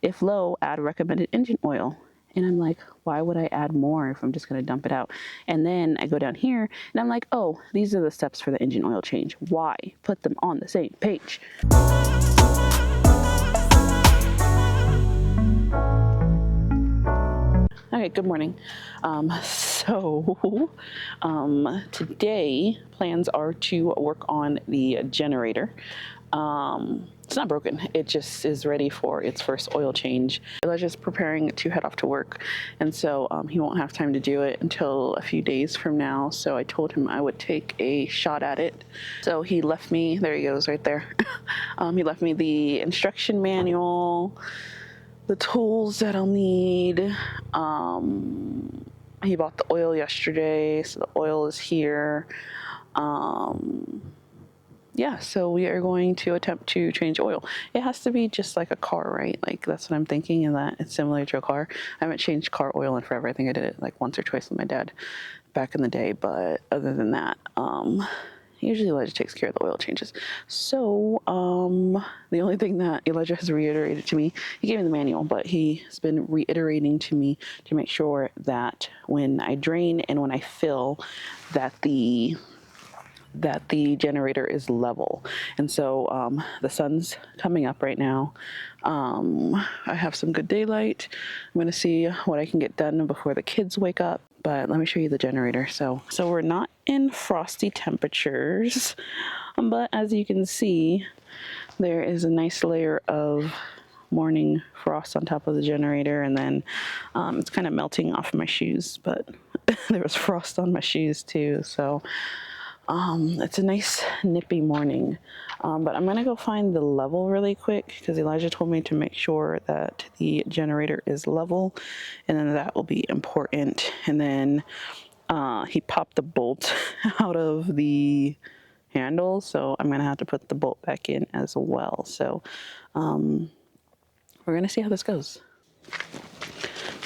If low, add recommended engine oil. And I'm like, why would I add more if I'm just going to dump it out? And then I go down here and I'm like, oh, these are the steps for the engine oil change. Why? Put them on the same page. Okay, good morning. Today plans are to work on the generator. It's not broken. It just is ready for its first oil change. Elijah's preparing to head off to work, and so he won't have time to do it until a few days from now. So I told him I would take a shot at it. So he left me, there he goes right there. He left me the instruction manual, the tools that I'll need. He bought the oil yesterday, so the oil is here. Yeah, so we are going to attempt to change oil. It has to be just like a car, right? Like, that's what I'm thinking, and that it's similar to a car. I haven't changed car oil in forever. I think I did it like once or twice with my dad back in the day, but other than that, usually Elijah takes care of the oil changes. So the only thing that Elijah has reiterated to me, he gave me the manual, but he's been reiterating to me to make sure that when I drain and when I fill, that the generator is level. And so the sun's coming up right now. I have some good daylight. I'm going to see what I can get done before the kids wake up. But let me show you the generator. So we're not in frosty temperatures, but as you can see, there is a nice layer of morning frost on top of the generator, and then it's kind of melting off my shoes, but there was frost on my shoes too. So it's a nice nippy morning, but I'm gonna go find the level really quick because Elijah told me to make sure that the generator is level, and then that will be important. And then he popped the bolt out of the handle, so I'm gonna have to put the bolt back in as well. So we're gonna see how this goes.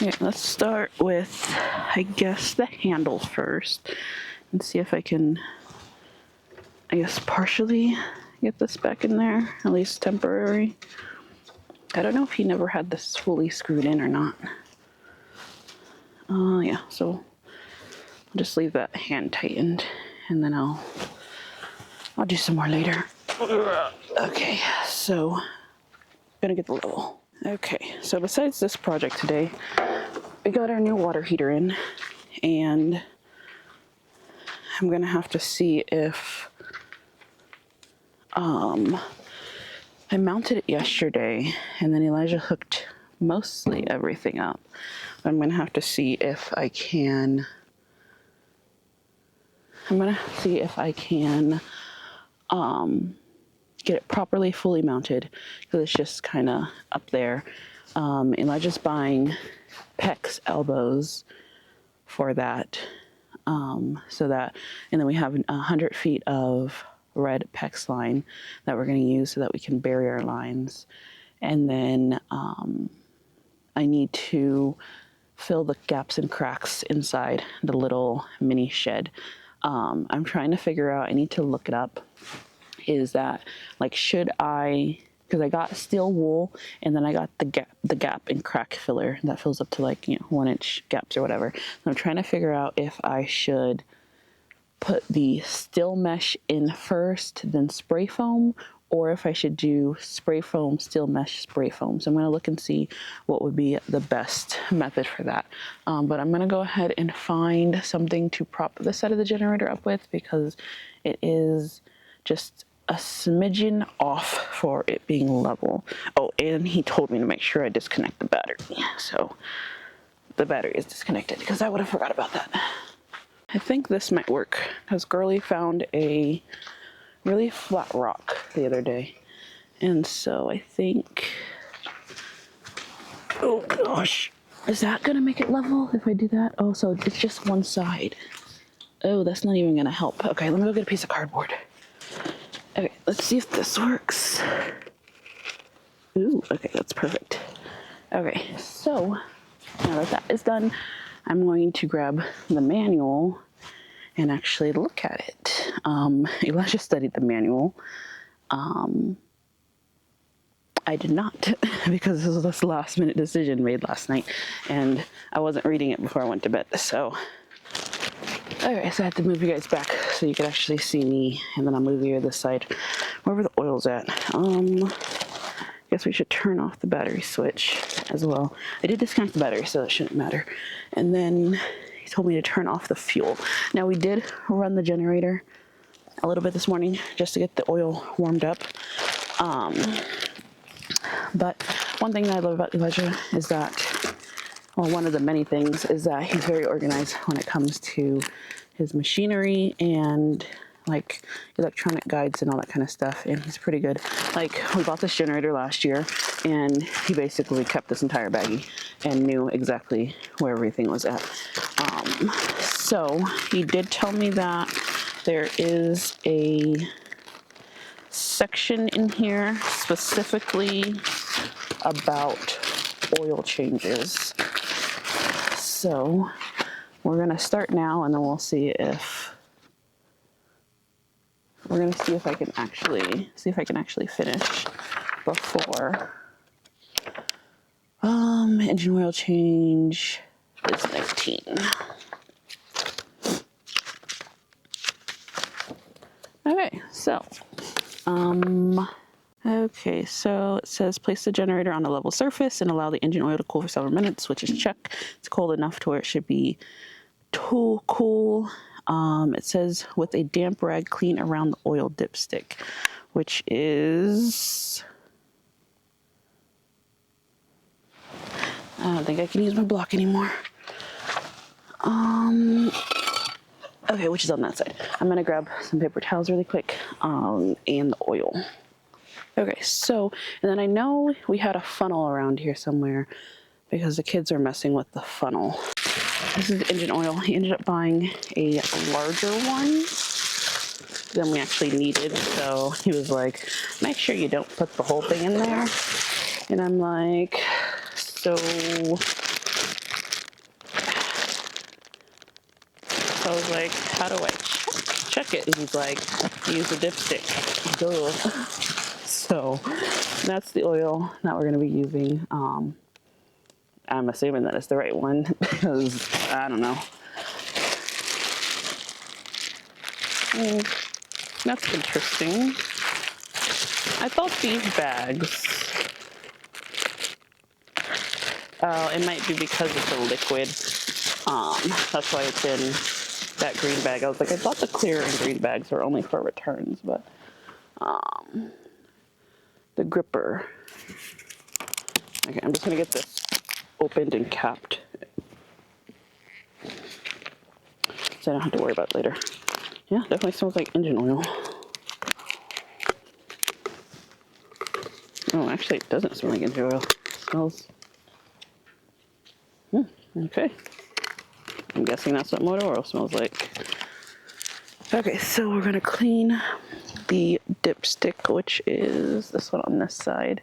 Okay, let's start with, I guess, the handle first and see if I can, I guess, partially get this back in there, at least temporary. I don't know if he never had this fully screwed in or not. Yeah, so I'll just leave that hand tightened, and then I'll do some more later. Okay, so gonna get the level. Okay, so besides this project today, we got our new water heater in, and I'm gonna have to see if I mounted it yesterday, and then Elijah hooked mostly everything up. I'm gonna have to see if I can. Get it properly fully mounted, because it's just kind of up there. Elijah's buying PEX elbows for that, so that, and then we have 100 feet of red PEX line that we're going to use so that we can bury our lines. And then I need to fill the gaps and cracks inside the little mini shed. I'm trying to figure out, I need to look it up, is that, like, should I, because I got steel wool, and then I got the gap and crack filler that fills up to, like, 1-inch gaps or whatever. So I'm trying to figure out if I should put the steel mesh in first, then spray foam, or if I should do spray foam, steel mesh, spray foam. So I'm going to look and see what would be the best method for that. But I'm going to go ahead and find something to prop the side of the generator up with, because it is just a smidgen off for it being level. Oh, and he told me to make sure I disconnect the battery. So the battery is disconnected, because I would have forgot about that. I think this might work, because Girly found a really flat rock the other day. And so I think, oh gosh, is that gonna make it level if I do that? Oh, so it's just one side. Oh, that's not even gonna help. Okay, let me go get a piece of cardboard. Okay, let's see if this works. Ooh, okay, that's perfect. Okay, so now that is done, I'm going to grab the manual and actually look at it. Elijah studied the manual. I did not, because this was this last minute decision made last night, and I wasn't reading it before I went to bed, so. Alright, so I have to move you guys back so you can actually see me, and then I'll move you to this side, wherever the oil's at. Guess we should turn off the battery switch as well. I did disconnect the battery, so that shouldn't matter. And then he told me to turn off the fuel. Now we did run the generator a little bit this morning just to get the oil warmed up. But one thing that I love about Elijah is that, well, one of the many things is that he's very organized when it comes to his machinery and like electronic guides and all that kind of stuff, and he's pretty good. Like, we bought this generator last year, and he basically kept this entire baggie and knew exactly where everything was at. So he did tell me that there is a section in here specifically about oil changes. So we're gonna start now, and then we'll see if I can actually finish before engine oil change is 19. Okay, so okay, so it says place the generator on a level surface and allow the engine oil to cool for several minutes, which is check. It's cold enough to where it should be too cool. It says with a damp rag clean around the oil dipstick, which is, I don't think I can use my block anymore. Okay, which is on that side. I'm gonna grab some paper towels really quick, and the oil. Okay, so, and then I know we had a funnel around here somewhere because the kids are messing with the funnel. This is engine oil. He ended up buying a larger one than we actually needed, so he was like, make sure you don't put the whole thing in there. And I'm like, so I was like, how do I check it? And he's like, use the dipstick. Duh. So that's the oil that we're going to be using. I'm assuming that it's the right one because I don't know. That's interesting. I thought these bags, it might be because it's a liquid. That's why it's in that green bag. I was like, I thought the clear and green bags were only for returns, but the gripper. Okay, I'm just gonna get this opened and capped so I don't have to worry about it later. Yeah, definitely smells like engine oil. Oh, actually it doesn't smell like engine oil. It smells, okay. I'm guessing that's what motor oil smells like. Okay, so we're gonna clean the dipstick, which is this one on this side.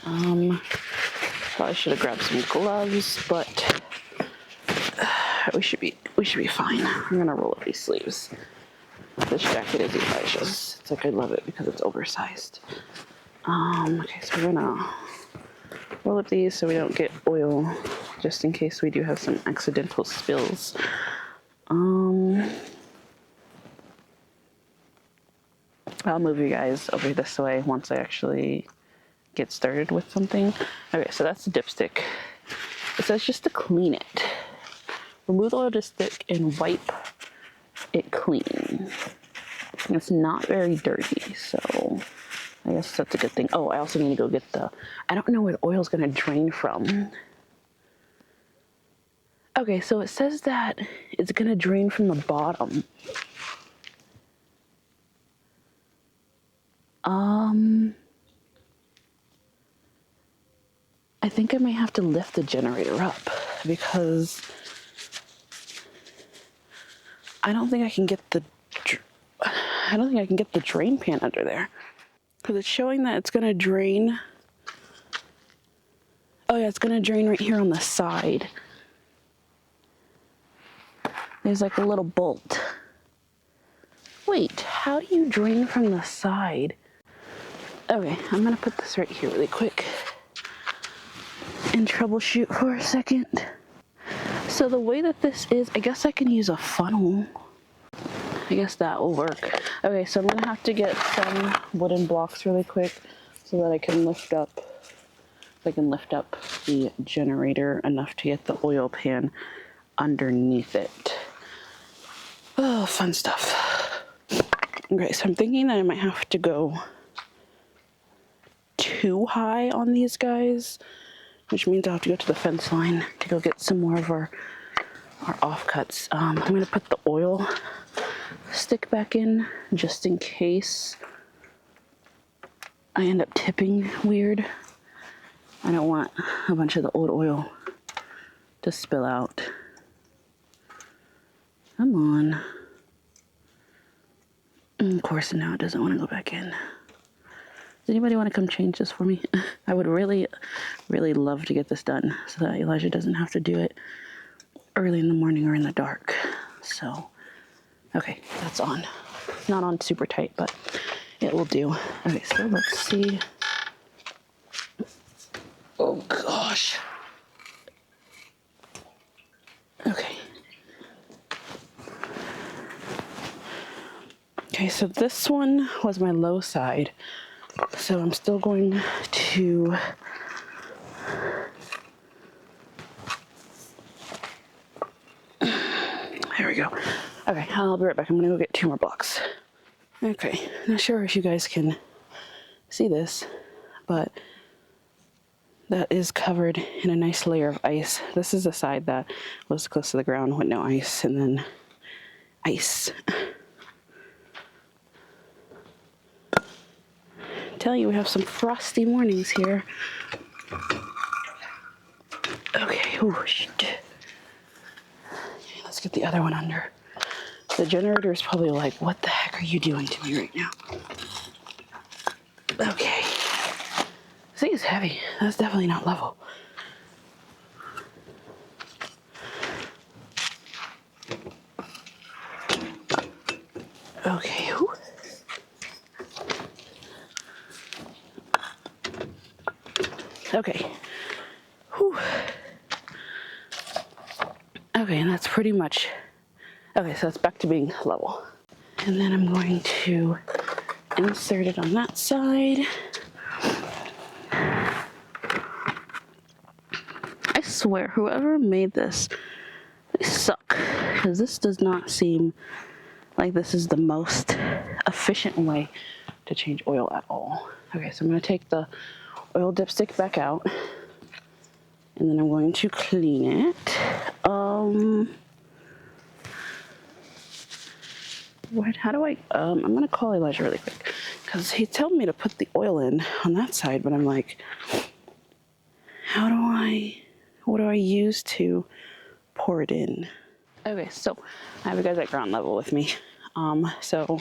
Probably should have grabbed some gloves, but we should be fine. I'm gonna roll up these sleeves. This jacket is Elijah's. It's like, I love it because it's oversized. Okay, so we're gonna roll up these so we don't get oil, just in case we do have some accidental spills. I'll move you guys over this way once I actually get started with something. Okay, so that's the dipstick. It says just to clean it. Remove the oil dipstick and wipe it clean. And it's not very dirty, so I guess that's a good thing. Oh, I also need to go get I don't know where the oil's gonna drain from. Okay, so it says that it's gonna drain from the bottom. I think I may have to lift the generator up because I don't think I can get the drain pan under there because it's showing that it's gonna drain. Oh yeah, it's gonna drain right here on the side. There's like a little bolt. Wait, how do you drain from the side? Okay, I'm gonna put this right here really quick and troubleshoot for a second. So the way that this is, I guess I can use a funnel. I guess that will work. Okay, so I'm gonna have to get some wooden blocks really quick so that I can lift up the generator enough to get the oil pan underneath it. Oh, fun stuff. Okay, so I'm thinking that I might have to go too high on these guys, which means I'll have to go to the fence line to go get some more of our offcuts. I'm gonna put the oil stick back in just in case I end up tipping weird. I don't want a bunch of the old oil to spill out. Come on. And of course, now it doesn't want to go back in. Does anybody want to come change this for me? I would really, really love to get this done so that Elijah doesn't have to do it early in the morning or in the dark. So, okay, that's on. Not on super tight, but it will do. Okay, so let's see. Oh gosh. Okay. Okay, so this one was my low side. So I'm still going to there we go. Okay, I'll be right back. I'm gonna go get 2 more blocks. Okay, not sure if you guys can see this, but that is covered in a nice layer of ice. This is the side that was close to the ground with no ice, and then ice. Tell you, we have some frosty mornings here. Okay, oh shit. Okay, let's get the other one under. The generator is probably like, what the heck are you doing to me right now? Okay. This thing is heavy. That's definitely not level. Okay. Whew. Okay. Whew. Okay, and that's pretty much, okay, so it's back to being level. And then I'm going to insert it on that side. I swear, whoever made this, they suck. Because this does not seem like this is the most efficient way to change oil at all. Okay, so I'm going to take the oil dipstick back out. And then I'm going to clean it. How do I, I'm going to call Elijah really quick. Because he told me to put the oil in on that side, but I'm like, what do I use to pour it in? Okay, so I have you guys at ground level with me. So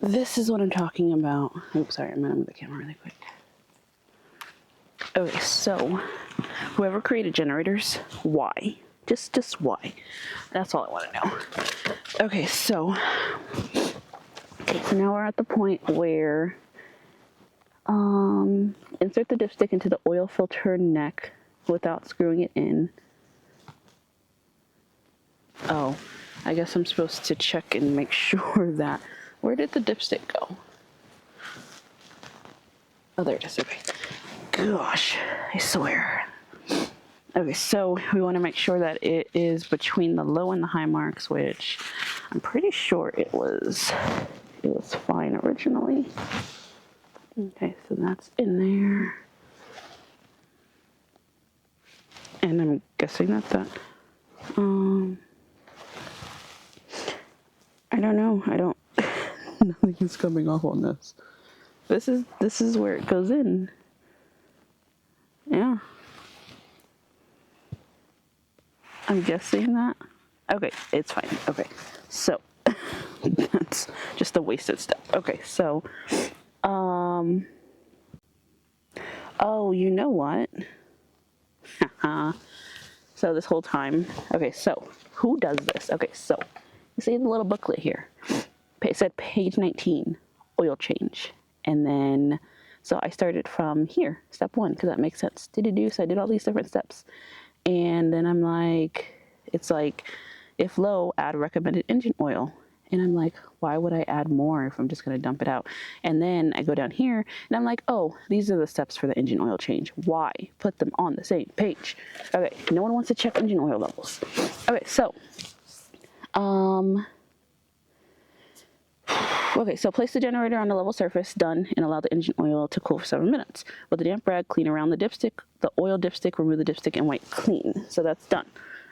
this is what I'm talking about. Oops, sorry, I'm gonna move the camera really quick. Okay, so whoever created generators, why? Just why? That's all I want to know. Okay, so now we're at the point where insert the dipstick into the oil filter neck without screwing it in. Oh, I guess I'm supposed to check and make sure that, where did the dipstick go? Oh, there it is, okay. Gosh, I swear. Okay, so we want to make sure that it is between the low and the high marks, which I'm pretty sure it was fine originally. Okay, so that's in there. And I'm guessing that I don't know. Nothing is coming off on this. This is where it goes in. Yeah. I'm guessing that. Okay, it's fine. Okay, so that's just a wasted step. Okay, so, oh, you know what? So this whole time, okay, so who does this? Okay, so you see the little booklet here. It said page 19. oil change. And then, so I started from here, step 1, because that makes sense. So I did all these different steps. And then I'm like, it's like, if low, add recommended engine oil. And I'm like, why would I add more if I'm just going to dump it out? And then I go down here and I'm like, oh, these are the steps for the engine oil change. Why? Put them on the same page. Okay, no one wants to check engine oil levels. Okay, so, place the generator on a level surface, done, and allow the engine oil to cool for several minutes. With a damp rag, clean around the dipstick, the oil dipstick, remove the dipstick, and wipe clean. So that's done.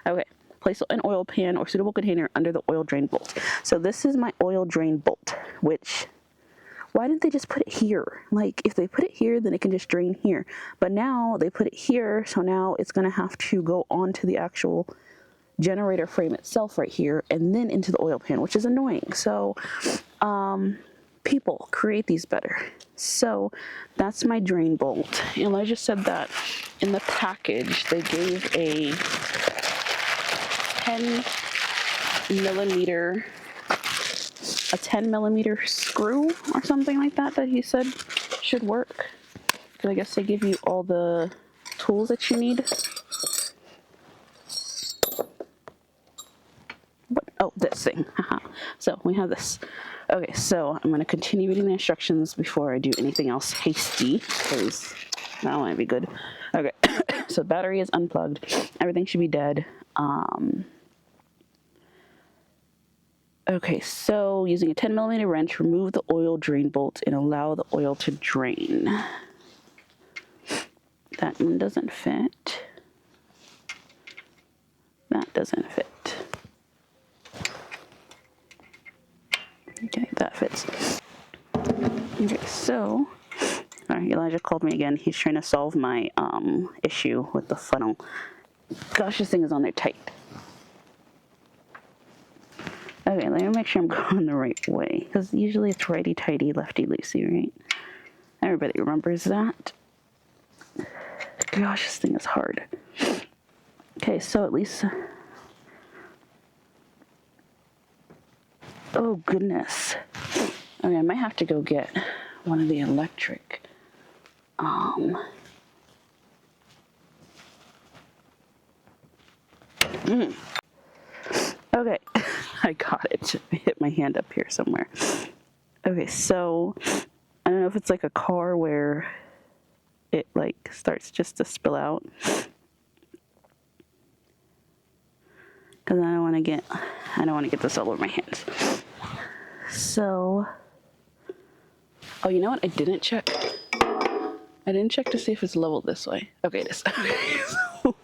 Okay. Place an oil pan or suitable container under the oil drain bolt. So this is my oil drain bolt, which, why didn't they just put it here? Like, if they put it here, then it can just drain here. But now they put it here, so now it's going to have to go onto the actual generator frame itself right here and then into the oil pan, which is annoying. So, people create these better. So that's my drain bolt. Elijah said that in the package they gave a 10 millimeter screw or something like that he said should work. Because I guess they give you all the tools that you need. Oh, this thing. So we have this. Okay, so I'm going to continue reading the instructions before I do anything else hasty, because that might be good. Okay, so battery is unplugged. Everything should be dead. Okay, so using a 10 millimeter wrench, remove the oil drain bolt and allow the oil to drain. That one doesn't fit. That doesn't fit. Okay, that fits. Okay, so, all right, Elijah called me again. He's trying to solve my issue with the funnel. Gosh, this thing is on there tight. Okay, let me make sure I'm going the right way, because usually it's righty-tighty, lefty-loosey, right? Everybody remembers that. Gosh, this thing is hard. Okay, so at least... Oh, goodness. Okay, I might have to go get one of the electric. Okay, I got it. I hit my hand up here somewhere. Okay, so I don't know if it's like a car where it like starts just to spill out. Because I don't want to get this all over my hands. So, oh, you know what? I didn't check to see if it's leveled this way. Okay, it is. So,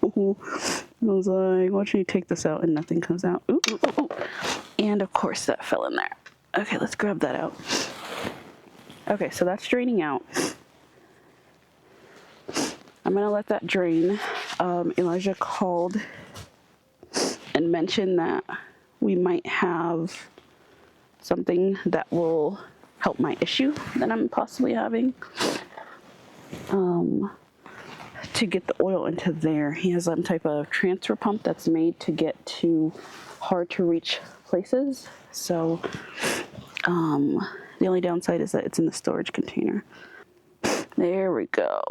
I was like, why don't you take this out and nothing comes out. Ooh, ooh, ooh, ooh. And of course that fell in there. Okay, let's grab that out. Okay, so that's draining out. I'm gonna let that drain. Elijah called and mentioned that we might have something that will help my issue that I'm possibly having. To get the oil into there. He has some type of transfer pump that's made to get to hard to reach places. So the only downside is that it's in the storage container. There we go.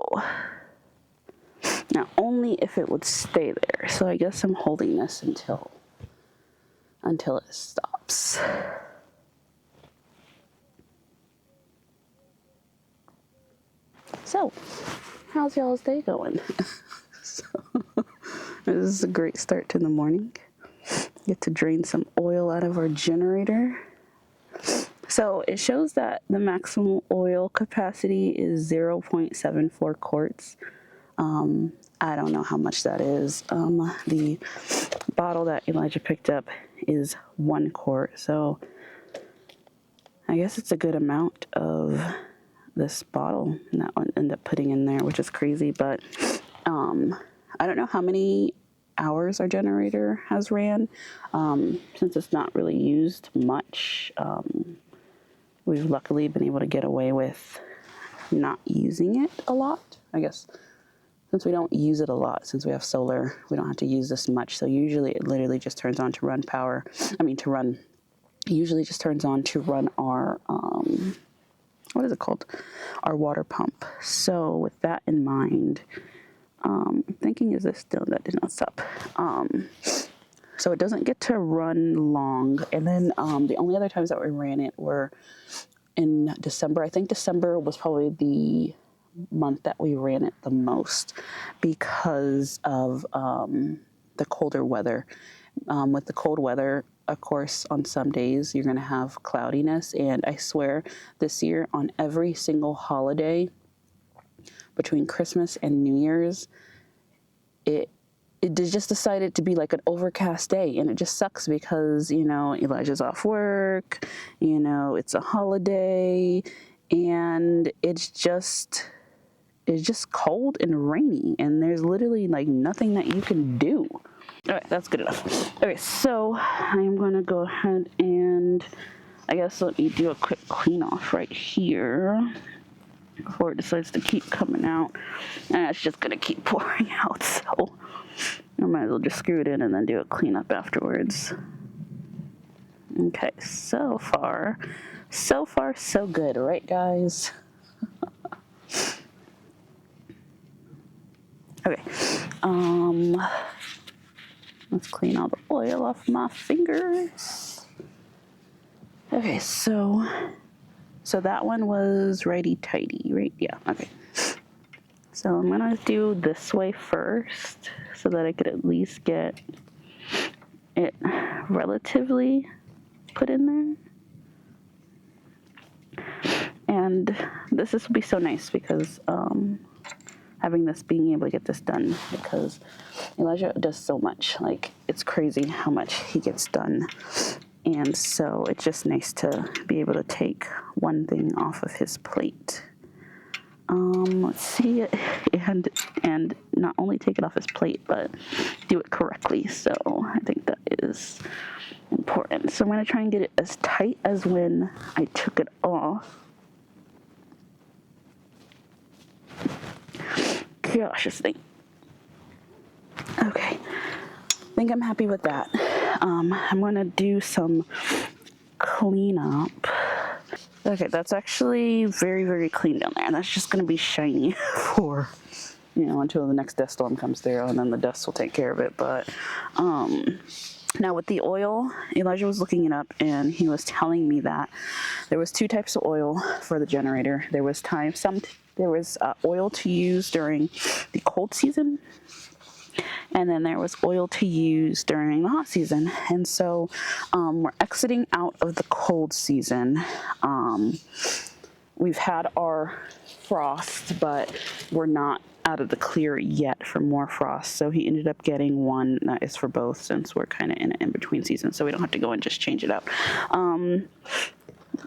Now only if it would stay there. So I guess I'm holding this until it stops. So, how's y'all's day going? This is a great start to the morning. Get to drain some oil out of our generator. So it shows that the maximum oil capacity is 0.74 quarts. I don't know how much that is. The bottle that Elijah picked up is 1 quart, so I guess it's a good amount of this bottle and that one ended up putting in there, which is crazy. But I don't know how many hours our generator has ran. Since it's not really used much, we've luckily been able to get away with not using it a lot. I guess since we don't use it a lot, since we have solar, we don't have to use this much. So usually it literally just turns on to run power. Usually just turns on to run our what is it called? Our water pump. So with that in mind, I'm thinking, is this still, that did not stop. So it doesn't get to run long. And then the only other times that we ran it were in December. I think December was probably the month that we ran it the most because of the colder weather. With the cold weather, of course, on some days you're going to have cloudiness. And I swear this year on every single holiday between Christmas and New Year's, it just decided to be like an overcast day, and it just sucks because, you know, Elijah's off work, you know, it's a holiday, and it's just cold and rainy, and there's literally like nothing that you can do. All right, that's good enough. Okay, so I'm gonna go ahead and I guess let me do a quick clean off right here before it decides to keep coming out, and it's just gonna keep pouring out, so I might as well just screw it in and then do a cleanup afterwards. Okay, so far so good, right guys? Okay, let's clean all the oil off my fingers. Okay, so that one was righty-tighty, right? Yeah, okay. So I'm gonna do this way first so that I could at least get it relatively put in there. And this will be so nice because having this, being able to get this done, because Elijah does so much. Like, it's crazy how much he gets done. And so it's just nice to be able to take one thing off of his plate. Let's see it, and not only take it off his plate, but do it correctly. So I think that is important. So I'm going to try and get it as tight as when I took it off. Gosh, this thing. Okay, I think I'm happy with that. I'm going to do some cleanup. Okay, that's actually very, very clean down there. And that's just going to be shiny for, you know, until the next dust storm comes through, and then the dust will take care of it. But now with the oil, Elijah was looking it up, and he was telling me that there was two types of oil for the generator. There was oil to use during the cold season, and then there was oil to use during the hot season. And so we're exiting out of the cold season. We've had our frost, but we're not out of the clear yet for more frost. So he ended up getting one that is for both, since we're kind of in an in-between season, so we don't have to go and just change it out.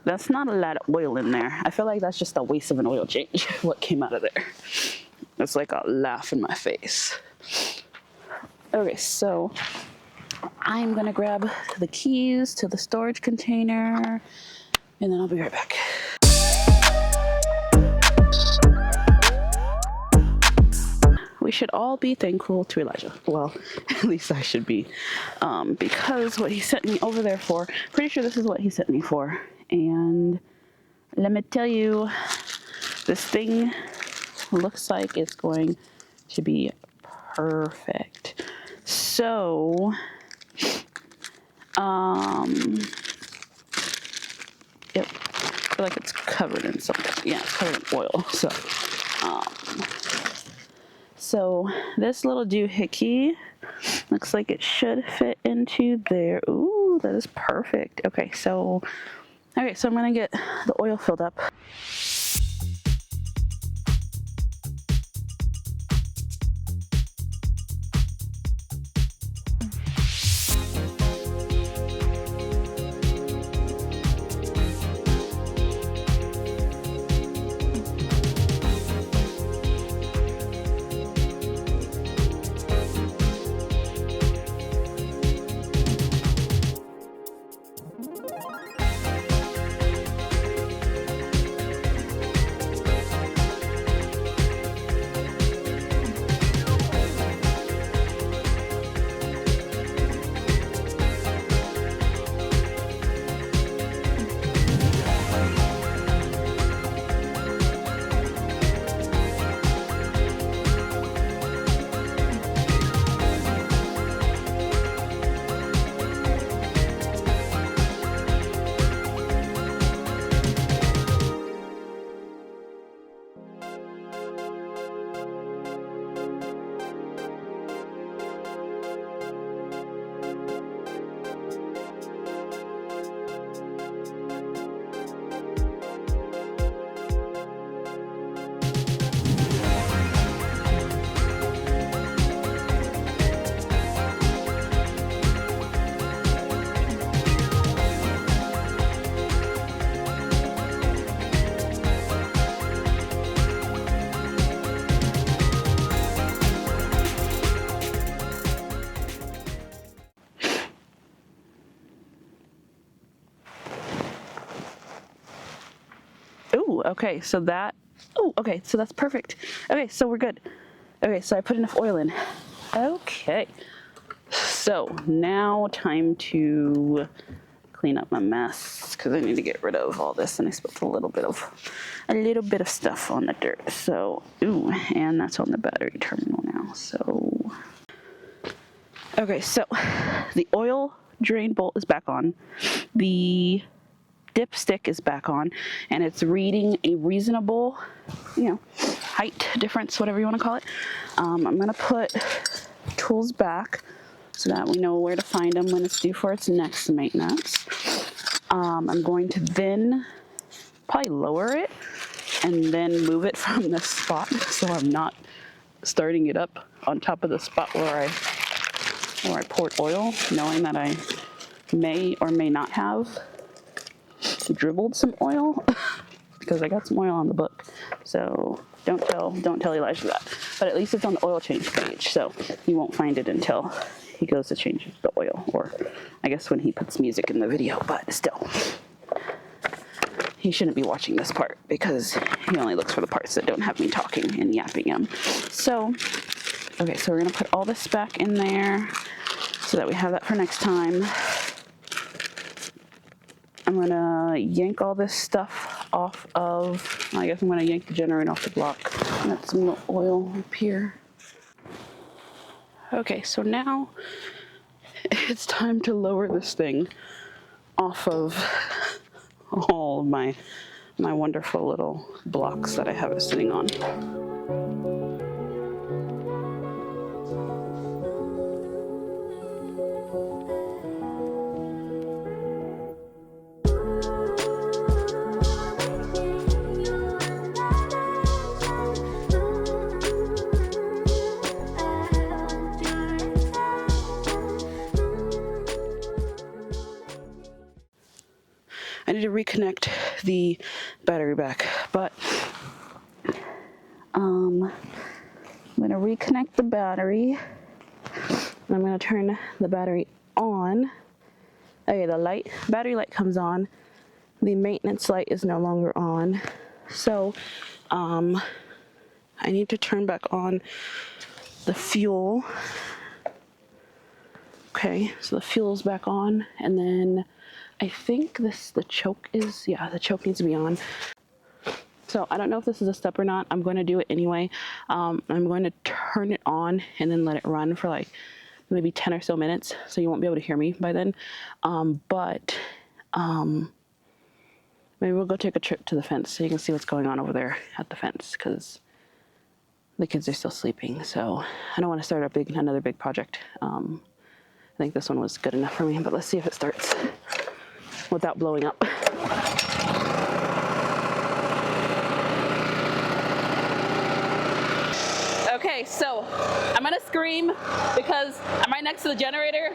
That's not a lot of oil in there. I feel like that's just a waste of an oil change, what came out of there. It's like a laugh in my face. Okay, so I'm gonna grab the keys to the storage container, and then I'll be right back. We should all be thankful to Elijah. Well, at least I should be, because what he sent me over there for, pretty sure this is what he sent me for. And let me tell you, this thing looks like it's going to be perfect. So, yep, I feel like it's covered in something. Yeah, it's covered in oil. So this little doohickey looks like it should fit into there. Ooh, that is perfect. Okay, so I'm gonna get the oil filled up. okay, so that's perfect. Okay, so we're good. Okay, so I put enough oil in. Okay, so now time to clean up my mess because I need to get rid of all this, and I spilled a little bit of stuff on the dirt. So, ooh, and that's on the battery terminal now. So, okay, so the oil drain bolt is back on. The dipstick is back on, and it's reading a reasonable, height difference, whatever you want to call it. I'm gonna put tools back so that we know where to find them when it's due for its next maintenance. I'm going to then probably lower it and then move it from this spot so I'm not starting it up on top of the spot where I poured oil, knowing that I may or may not have dribbled some oil because I got some oil on the book. So don't tell Elijah that. But at least it's on the oil change page, so he won't find it until he goes to change the oil, or I guess when he puts music in the video, but still. He shouldn't be watching this part because he only looks for the parts that don't have me talking and yapping him. So, okay, so we're gonna put all this back in there so that we have that for next time. I'm gonna yank all this stuff off of, I guess I'm gonna yank the generator off the block. Got some oil up here. Okay, so now it's time to lower this thing off of all of my wonderful little blocks that I have it sitting on. I need to reconnect the battery back, but I'm going to reconnect the battery. I'm going to turn the battery on. Okay, the battery light comes on. The maintenance light is no longer on. So, I need to turn back on the fuel. Okay, so the fuel's back on, and then I think the choke needs to be on. So I don't know if this is a step or not. I'm going to do it anyway. I'm going to turn it on and then let it run for like maybe 10 or so minutes, so you won't be able to hear me by then. Maybe we'll go take a trip to the fence so you can see what's going on over there at the fence, because the kids are still sleeping. So I don't want to start another big project. I think this one was good enough for me, but let's see if it starts without blowing up. Okay, so I'm gonna scream because I'm right next to the generator,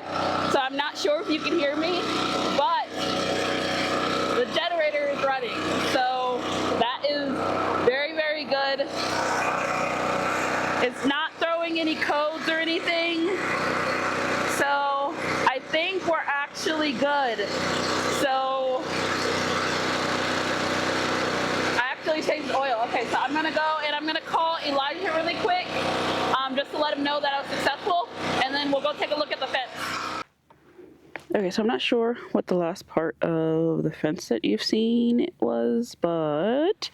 so I'm not sure if you can hear me, but the generator is running, so that is very, very good. It's not throwing any codes or anything, so I think we're actually good. So I actually changed the oil. Okay, so I'm gonna go and I'm gonna call Elijah really quick, just to let him know that I was successful, and then we'll go take a look at the fence. Okay, so I'm not sure what the last part of the fence that you've seen was, but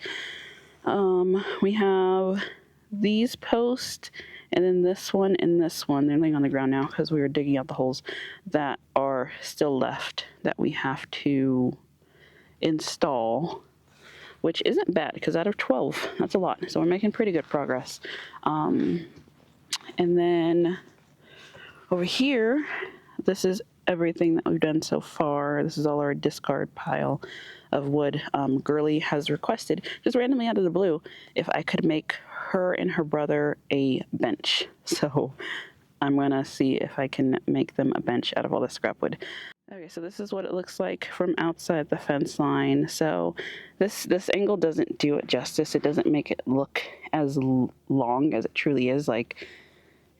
we have these posts, and then this one and this one. They're laying on the ground now because we were digging out the holes that are still left that we have to install, which isn't bad because out of 12, that's a lot. So we're making pretty good progress. And then over here, this is everything that we've done so far. This is all our discard pile of wood. Girly has requested, just randomly out of the blue, if I could make her and her brother a bench. So I'm gonna see if I can make them a bench out of all the scrap wood. Okay, so this is what it looks like from outside the fence line. So this angle doesn't do it justice. It doesn't make it look as long as it truly is. Like,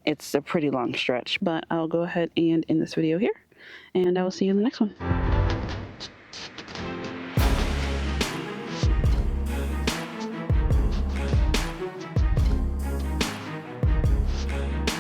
it's a pretty long stretch, but I'll go ahead and end this video here, and I will see you in the next one.